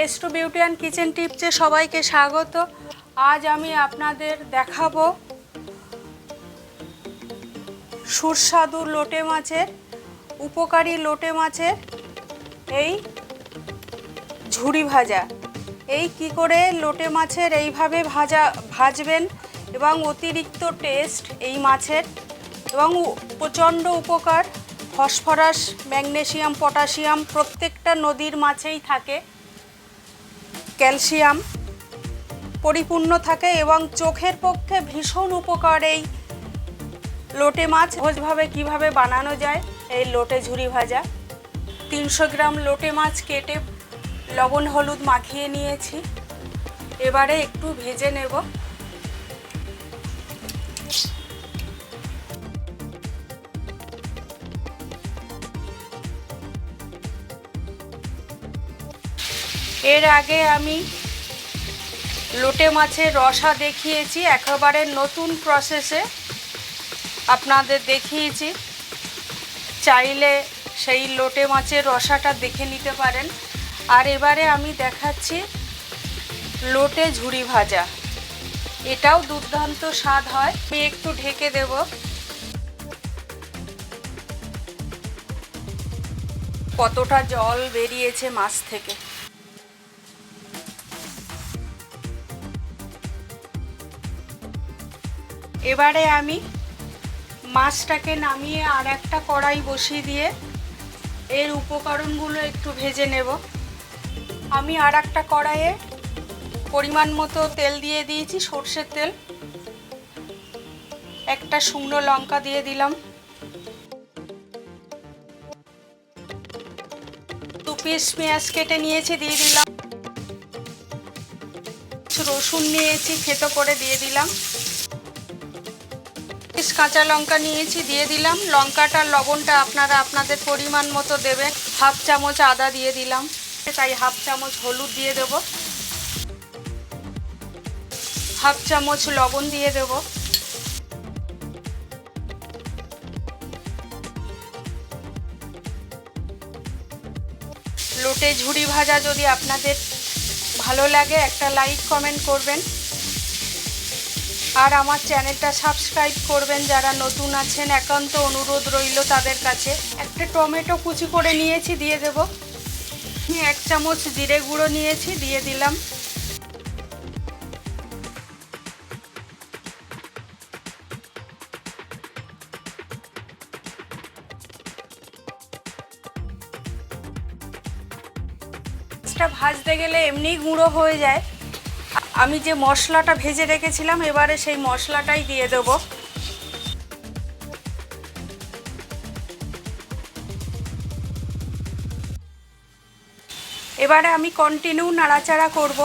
S two beauty and kitchen টিপসে সবাইকে স্বাগত। আজ আমি আপনাদের দেখাবো সুস্বাদু লোটে মাছের, উপকারী লোটে মাছের এই ঝুরি ভাজা। এই কি করে লোটে মাছের এইভাবে ভাজবেন এবং অতিরিক্ত টেস্ট এই মাছের এবং প্রচণ্ড উপকার। ফসফরাস, ম্যাগনেসিয়াম, পটাশিয়াম প্রত্যেকটা নদীর মাছেই থাকে। ক্যালসিয়াম পরিপূর্ণ থাকে এবং চোখের পক্ষে ভীষণ উপকার এই লোটে মাছ। সহজভাবে কিভাবে বানানো যায় এই লোটে ঝুরি ভাজা। 300 গ্রাম লোটে মাছ কেটে লবণ হলুদ মাখিয়ে নিয়েছি। এবারে একটু ভেজে নেব। এর আগে আমি লোটে মাছের রসা দেখিয়েছি, একেবারে নতুন প্রসেসে আপনাদের দেখিয়েছি। চাইলে সেই লোটে মাছের রসাটা দেখে নিতে পারেন। আর এবারে আমি দেখাচ্ছি লোটে ঝুরি ভাজা। এটাও দুর্দান্ত স্বাদ হয়। আমি একটু ঢেকে দেব। কতটা জল বেরিয়েছে মাছ থেকে। এবারে আমি মাছটাকে নামিয়ে আর একটা কড়াই বসিয়ে দিয়ে এর উপকরণগুলো একটু ভেজে নেব। আমি আর একটা কড়াইয়ে পরিমাণ মতো তেল দিয়ে দিয়েছি, সর্ষের তেল। একটা শুকনো লঙ্কা দিয়ে দিলাম, 2 পিস পেঁয়াজ কেটে নিয়েছি দিয়ে দিলাম, রসুন নিয়েছি থেতো করে দিয়ে দিলাম, কাঁচা লঙ্কা নিয়েছি দিয়ে দিলাম। লঙ্কাটার লবণটা আপনারা আপনাদের পরিমাণ মতো দেবেন। হাফ চামচ আদা দিয়ে দিলাম, তাই হাফ চামচ হলুদ দিয়ে দেব, হাফ চামচ লবণ দিয়ে দেব। লোটে ঝুরি ভাজা যদি আপনাদের ভালো লাগে একটা লাইক কমেন্ট করবেন আর আমার চ্যানেলটা সাবস্ক্রাইব করবেন যারা নতুন আছেন। একান্ত অনুরোধ রইল তাদের কাছে। একটা টমেটো কুচি করে নিয়েছি দিয়ে দেব। 1 চামচ জিরে গুঁড়ো নিয়েছি দিয়ে দিলাম। মাছটা ভাজতে গেলে এমনি গুঁড়ো হয়ে যায়। আমি যে মশলাটা ভেজে রেখেছিলাম এবারে সেই মশলাটাই দিয়ে দেব। এবারে আমি কন্টিনিউ নাড়াচাড়া করব।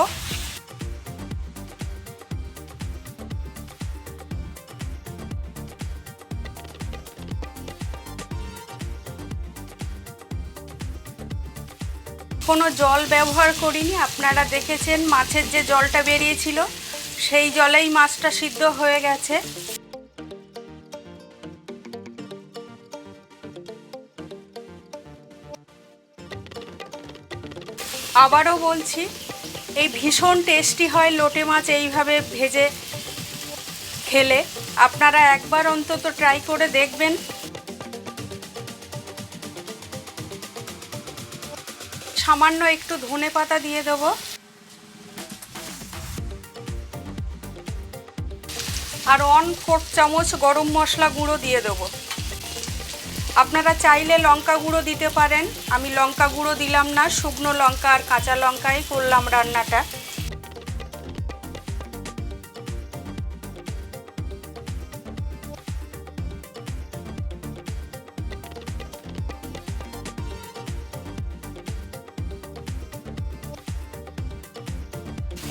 কোনো জল ব্যবহার করিনি। আপনারা দেখেছেন মাছের যে জলটা বেরিয়েছিল সেই জলেই মাছটা সিদ্ধ হয়ে গেছে। আবারও বলছি, এই ভীষণ টেস্টি হয় লোটে মাছ এইভাবে ভেজে খেলে। আপনারা একবার অন্তত ট্রাই করে দেখবেন। সামান্য একটু ধনে পাতা দিয়ে দেব আর 1/4 চামচ গরম মশলা গুঁড়ো দিয়ে দেব। আপনারা চাইলে লঙ্কা গুঁড়ো দিতে পারেন, আমি লঙ্কা গুঁড়ো দিলাম না, শুকনো লঙ্কা আর কাঁচা লঙ্কাই করলাম রান্নাটা।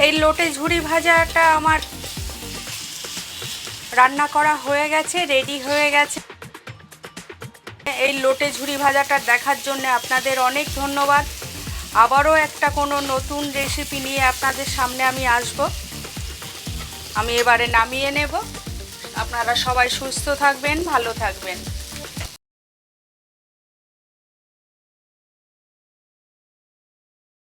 এই লোটে ঝুরি ভাজাটা আমার রান্না করা হয়ে গেছে, রেডি হয়ে গেছে। এই লোটে ঝুরি ভাজাটা দেখার জন্য আপনাদের অনেক ধন্যবাদ। আবারও একটা কোনো নতুন রেসিপি নিয়ে আপনাদের সামনে আমি আসব। আমি এবারে নামিয়ে নেব। আপনারা সবাই সুস্থ থাকবেন, ভালো থাকবেন।